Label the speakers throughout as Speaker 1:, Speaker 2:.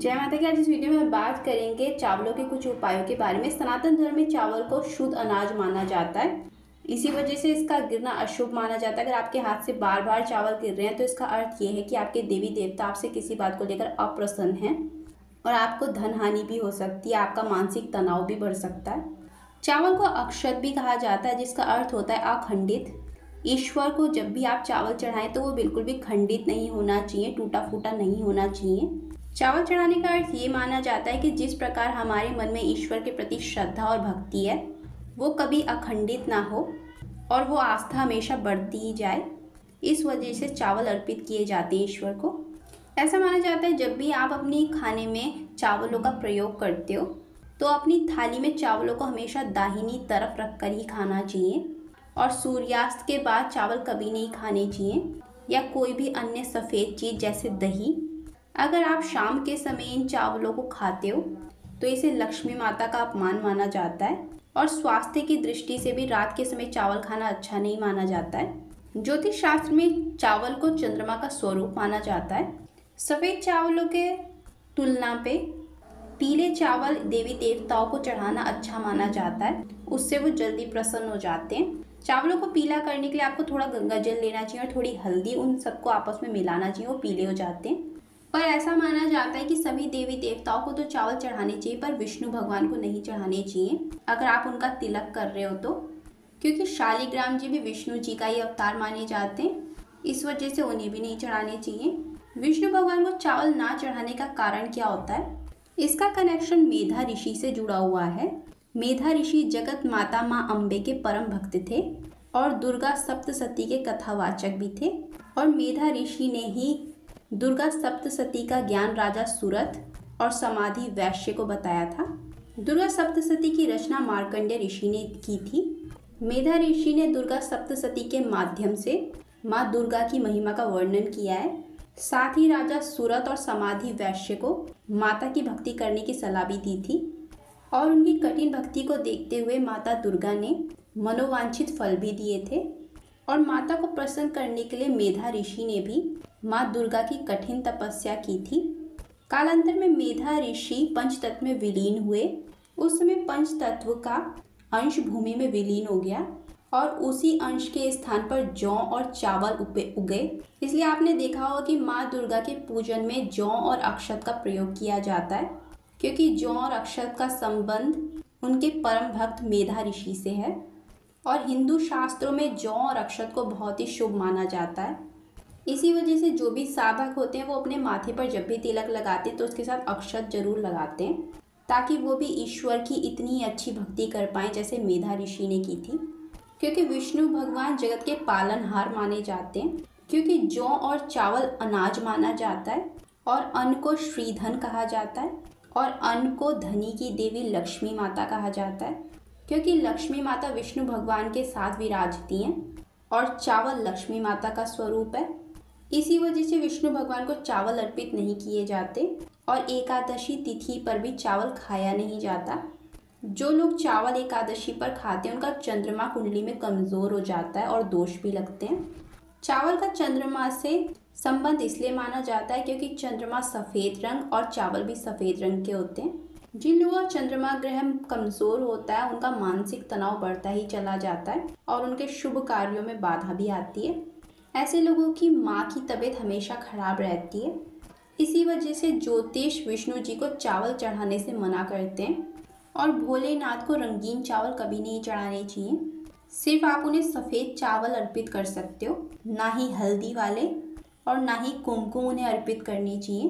Speaker 1: जय माता की। आज इस वीडियो में बात करेंगे चावलों के कुछ उपायों के बारे में। सनातन धर्म में चावल को शुद्ध अनाज माना जाता है, इसी वजह से इसका गिरना अशुभ माना जाता है। अगर आपके हाथ से बार बार चावल गिर रहे हैं तो इसका अर्थ ये है कि आपके देवी देवता आपसे किसी बात को लेकर अप्रसन्न हैं और आपको धन हानि भी हो सकती है, आपका मानसिक तनाव भी बढ़ सकता है। चावल को अक्षत भी कहा जाता है, जिसका अर्थ होता है अखंडित। ईश्वर को जब भी आप चावल चढ़ाएं तो वो बिल्कुल भी खंडित नहीं होना चाहिए, टूटा फूटा नहीं होना चाहिए। चावल चढ़ाने का अर्थ ये माना जाता है कि जिस प्रकार हमारे मन में ईश्वर के प्रति श्रद्धा और भक्ति है वो कभी अखंडित ना हो और वो आस्था हमेशा बढ़ती ही जाए। इस वजह से चावल अर्पित किए जाते हैं ईश्वर को। ऐसा माना जाता है जब भी आप अपनी खाने में चावलों का प्रयोग करते हो तो अपनी थाली में चावलों को हमेशा दाहिनी तरफ रखकर ही खाना चाहिए और सूर्यास्त के बाद चावल कभी नहीं खाने चाहिए या कोई भी अन्य सफ़ेद चीज़ जैसे दही। अगर आप शाम के समय इन चावलों को खाते हो तो इसे लक्ष्मी माता का अपमान माना जाता है और स्वास्थ्य की दृष्टि से भी रात के समय चावल खाना अच्छा नहीं माना जाता है। ज्योतिष शास्त्र में चावल को चंद्रमा का स्वरूप माना जाता है। सफ़ेद चावलों के तुलना पे पीले चावल देवी देवताओं को चढ़ाना अच्छा माना जाता है, उससे वो जल्दी प्रसन्न हो जाते हैं। चावलों को पीला करने के लिए आपको थोड़ा गंगा जल लेना चाहिए और थोड़ी हल्दी, उन सबको आपस में मिलाना चाहिए, वो पीले हो जाते हैं। पर ऐसा माना जाता है कि सभी देवी देवताओं को तो चावल चढ़ाने चाहिए पर विष्णु भगवान को नहीं चढ़ाने चाहिए अगर आप उनका तिलक कर रहे हो तो, क्योंकि शालिग्राम जी भी विष्णु जी का ही अवतार माने जाते हैं, इस वजह से उन्हें भी नहीं चढ़ाने चाहिए। विष्णु भगवान को चावल ना चढ़ाने का कारण क्या होता है? इसका कनेक्शन मेधा ऋषि से जुड़ा हुआ है। मेधा ऋषि जगत माता माँ अम्बे के परम भक्त थे और दुर्गा सप्तशती के कथावाचक भी थे और मेधा ऋषि ने ही दुर्गा सप्तशती का ज्ञान राजा सूरत और समाधि वैश्य को बताया था। दुर्गा सप्तशती की रचना मार्कंडेय ऋषि ने की थी। मेधा ऋषि ने दुर्गा सप्तशती के माध्यम से माँ दुर्गा की महिमा का वर्णन किया है। साथ ही राजा सूरत और समाधि वैश्य को माता की भक्ति करने की सलाह भी दी थी और उनकी कठिन भक्ति को देखते हुए माता दुर्गा ने मनोवांछित फल भी दिए थे और माता को प्रसन्न करने के लिए मेधा ऋषि ने भी माँ दुर्गा की कठिन तपस्या की थी। कालांतर में मेधा ऋषि पंचतत्व में विलीन हुए। उस समय पंचतत्व का अंश भूमि में विलीन हो गया और उसी अंश के स्थान पर जौ और चावल उगे। इसलिए आपने देखा होगा कि माँ दुर्गा के पूजन में जौ और अक्षत का प्रयोग किया जाता है, क्योंकि जौ और अक्षत का संबंध उनके परम भक्त मेधा ऋषि से है और हिंदू शास्त्रों में जौ और अक्षत को बहुत ही शुभ माना जाता है। इसी वजह से जो भी साधक होते हैं वो अपने माथे पर जब भी तिलक लगाते हैं तो उसके साथ अक्षत जरूर लगाते हैं, ताकि वो भी ईश्वर की इतनी अच्छी भक्ति कर पाएँ जैसे मेधा ऋषि ने की थी। क्योंकि विष्णु भगवान जगत के पालनहार माने जाते हैं, क्योंकि जौ और चावल अनाज माना जाता है और अन्न को श्रीधन कहा जाता है और अन्न को धनी की देवी लक्ष्मी माता कहा जाता है, क्योंकि लक्ष्मी माता विष्णु भगवान के साथ विराजती हैं और चावल लक्ष्मी माता का स्वरूप है। इसी वजह से विष्णु भगवान को चावल अर्पित नहीं किए जाते और एकादशी तिथि पर भी चावल खाया नहीं जाता। जो लोग चावल एकादशी पर खाते हैं उनका चंद्रमा कुंडली में कमज़ोर हो जाता है और दोष भी लगते हैं। चावल का चंद्रमा से संबंध इसलिए माना जाता है क्योंकि चंद्रमा सफ़ेद रंग और चावल भी सफ़ेद रंग के होते हैं। जिन लोगों का चंद्रमा ग्रह कमज़ोर होता है उनका मानसिक तनाव बढ़ता ही चला जाता है और उनके शुभ कार्यों में बाधा भी आती है। ऐसे लोगों की माँ की तबीयत हमेशा खराब रहती है। इसी वजह से ज्योतिष विष्णु जी को चावल चढ़ाने से मना करते हैं और भोलेनाथ को रंगीन चावल कभी नहीं चढ़ाने चाहिए। सिर्फ आप उन्हें सफ़ेद चावल अर्पित कर सकते हो, ना ही हल्दी वाले और ना ही कुमकुम उन्हें अर्पित करनी चाहिए।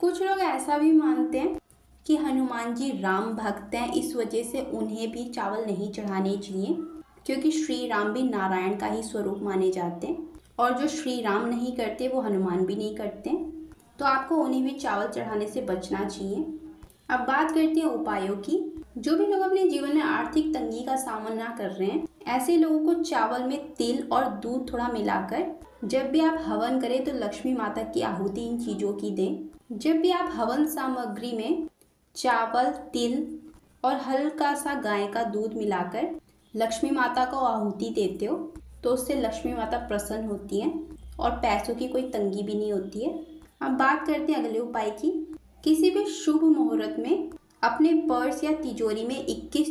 Speaker 1: कुछ लोग ऐसा भी मानते हैं कि हनुमान जी राम भक्त हैं, इस वजह से उन्हें भी चावल नहीं चढ़ाने चाहिए, क्योंकि श्री राम भी नारायण का ही स्वरूप माने जाते हैं और जो श्री राम नहीं करते वो हनुमान भी नहीं करते, तो आपको उन्हें भी चावल चढ़ाने से बचना चाहिए। अब बात करते हैं उपायों की। जो भी लोग अपने जीवन में आर्थिक तंगी का सामना कर रहे हैं, ऐसे लोगों को चावल में तिल और दूध थोड़ा मिलाकर जब भी आप हवन करें तो लक्ष्मी माता की आहुति इन चीज़ों की दें। जब भी आप हवन सामग्री में चावल, तिल और हल्का सा गाय का दूध मिलाकर लक्ष्मी माता को आहुति देते हो तो उससे लक्ष्मी माता प्रसन्न होती हैं और पैसों की कोई तंगी भी नहीं होती है। अब बात करते हैं अगले उपाय की। किसी भी अपने पर्स या तिजोरी में 21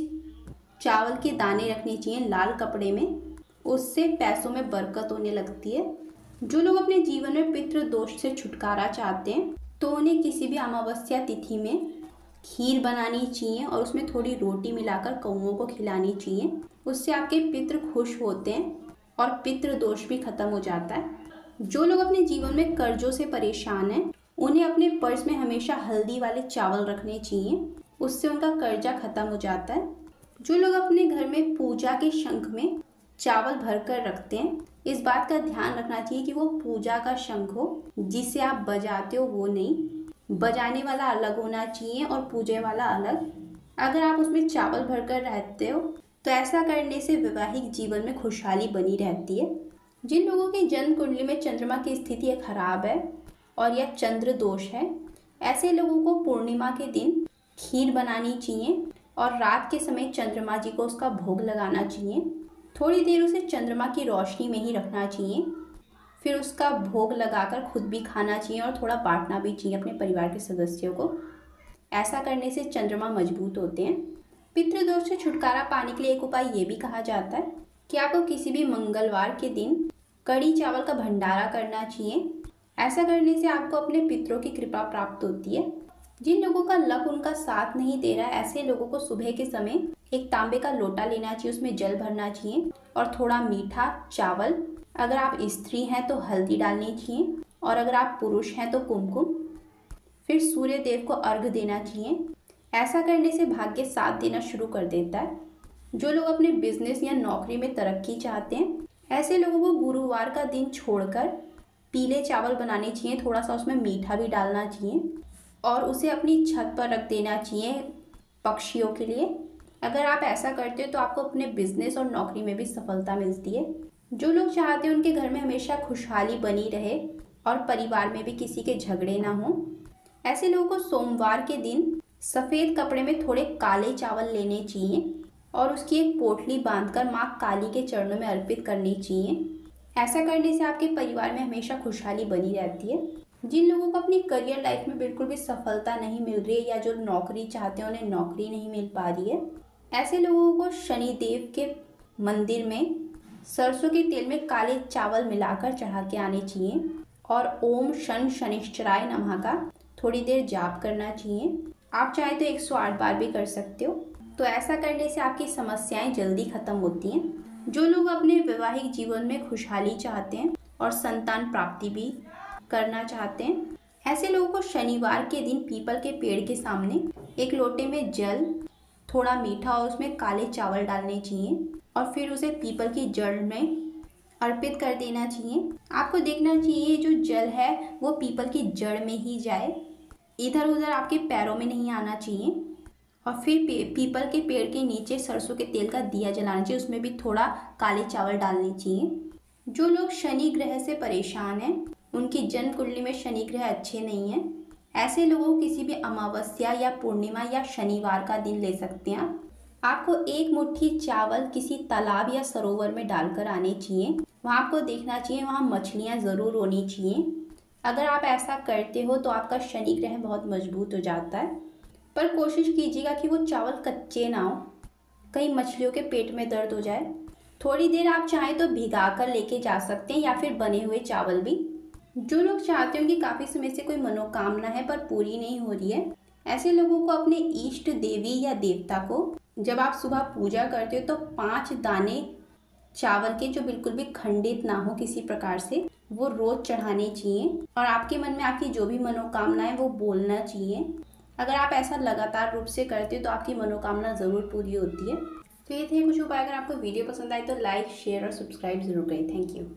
Speaker 1: चावल के दाने रखने चाहिए लाल कपड़े में, उससे पैसों में बरकत होने लगती है। जो लोग अपने जीवन में पितृ दोष से छुटकारा चाहते हैं तो उन्हें किसी भी अमावस्या तिथि में खीर बनानी चाहिए और उसमें थोड़ी रोटी मिलाकर कौओं को खिलानी चाहिए। उससे आपके पितृ खुश होते हैं और पितृ दोष भी खत्म हो जाता है। जो लोग अपने जीवन में कर्जों से परेशान हैं उन्हें अपने पर्स में हमेशा हल्दी वाले चावल रखने चाहिए, उससे उनका कर्जा खत्म हो जाता है। जो लोग अपने घर में पूजा के शंख में चावल भर कर रखते हैं, इस बात का ध्यान रखना चाहिए कि वो पूजा का शंख हो, जिसे आप बजाते हो वो नहीं। बजाने वाला अलग होना चाहिए और पूजे वाला अलग। अगर आप उसमें चावल भरकर रहते हो तो ऐसा करने से वैवाहिक जीवन में खुशहाली बनी रहती है। जिन लोगों की जन्म कुंडली में चंद्रमा की स्थिति खराब है और यह चंद्र दोष है, ऐसे लोगों को पूर्णिमा के दिन खीर बनानी चाहिए और रात के समय चंद्रमा जी को उसका भोग लगाना चाहिए। थोड़ी देर उसे चंद्रमा की रोशनी में ही रखना चाहिए, फिर उसका भोग लगाकर खुद भी खाना चाहिए और थोड़ा बांटना भी चाहिए अपने परिवार के सदस्यों को। ऐसा करने से चंद्रमा मजबूत होते हैं। पितृदोष से छुटकारा पाने के लिए एक उपाय ये भी कहा जाता है कि आपको किसी भी मंगलवार के दिन कड़ी चावल का भंडारा करना चाहिए। ऐसा करने से आपको अपने पितरों की कृपा प्राप्त होती है। जिन लोगों का लक उनका साथ नहीं दे रहा है, ऐसे लोगों को सुबह के समय एक तांबे का लोटा लेना चाहिए, उसमें जल भरना चाहिए और थोड़ा मीठा चावल, अगर आप स्त्री हैं तो हल्दी डालनी चाहिए और अगर आप पुरुष हैं तो कुमकुम, फिर सूर्य देव को अर्घ देना चाहिए। ऐसा करने से भाग्य साथ देना शुरू कर देता है। जो लोग अपने बिजनेस या नौकरी में तरक्की चाहते हैं, ऐसे लोगों को गुरुवार का दिन छोड़कर पीले चावल बनाने चाहिए, थोड़ा सा उसमें मीठा भी डालना चाहिए और उसे अपनी छत पर रख देना चाहिए पक्षियों के लिए। अगर आप ऐसा करते हो तो आपको अपने बिजनेस और नौकरी में भी सफलता मिलती है। जो लोग चाहते हैं उनके घर में हमेशा खुशहाली बनी रहे और परिवार में भी किसी के झगड़े ना हो, ऐसे लोगों को सोमवार के दिन सफ़ेद कपड़े में थोड़े काले चावल लेने चाहिए और उसकी एक पोटली बांधकर माँ काली के चरणों में अर्पित करनी चाहिए। ऐसा करने से आपके परिवार में हमेशा खुशहाली बनी रहती है। जिन लोगों को अपनी करियर लाइफ में बिल्कुल भी सफलता नहीं मिल रही है या जो नौकरी चाहते हैं उन्हें नौकरी नहीं मिल पा रही है, ऐसे लोगों को शनिदेव के मंदिर में सरसों के तेल में काले चावल मिलाकर चढ़ा के आने चाहिए और ओम शन शनिश्चराय नमः का थोड़ी देर जाप करना चाहिए। आप चाहे तो 108 बार भी कर सकते हो। तो ऐसा करने से आपकी समस्याएं जल्दी खत्म होती हैं। जो लोग अपने वैवाहिक जीवन में खुशहाली चाहते हैं और संतान प्राप्ति भी करना चाहते हैं, ऐसे लोगों को शनिवार के दिन पीपल के पेड़ के सामने एक लोटे में जल, थोड़ा मीठा और उसमें काले चावल डालने चाहिए और फिर उसे पीपल की जड़ में अर्पित कर देना चाहिए। आपको देखना चाहिए जो जल है वो पीपल की जड़ में ही जाए, इधर उधर आपके पैरों में नहीं आना चाहिए। और फिर पीपल के पेड़ के नीचे सरसों के तेल का दिया जलाना चाहिए, उसमें भी थोड़ा काले चावल डालने चाहिए। जो लोग शनि ग्रह से परेशान हैं, उनकी जन्म कुंडली में शनि ग्रह अच्छे नहीं हैं, ऐसे लोगों को किसी भी अमावस्या या पूर्णिमा या शनिवार का दिन ले सकते हैं। आपको एक मुट्ठी चावल किसी तालाब या सरोवर में डालकर आने चाहिए। वहाँ आपको देखना चाहिए वहाँ मछलियाँ ज़रूर होनी चाहिए। अगर आप ऐसा करते हो तो आपका शनि ग्रह बहुत मजबूत हो जाता है। पर कोशिश कीजिएगा कि वो चावल कच्चे ना हो, कहीं मछलियों के पेट में दर्द हो जाए। थोड़ी देर आप चाहें तो भिगा कर लेके जा सकते हैं या फिर बने हुए चावल भी। जो लोग चाहते हैं कि काफ़ी समय से कोई मनोकामना है पर पूरी नहीं हो रही है, ऐसे लोगों को अपने इष्ट देवी या देवता को जब आप सुबह पूजा करते हो तो 5 दाने चावल के जो बिल्कुल भी खंडित ना हो किसी प्रकार से, वो रोज चढ़ाने चाहिए और आपके मन में आपकी जो भी मनोकामना है वो बोलना चाहिए। अगर आप ऐसा लगातार रूप से करते हो तो आपकी मनोकामना ज़रूर पूरी होती है। तो ये थे कुछ उपाय। अगर आपको वीडियो पसंद आए तो लाइक, शेयर और सब्सक्राइब ज़रूर करें। Thank you.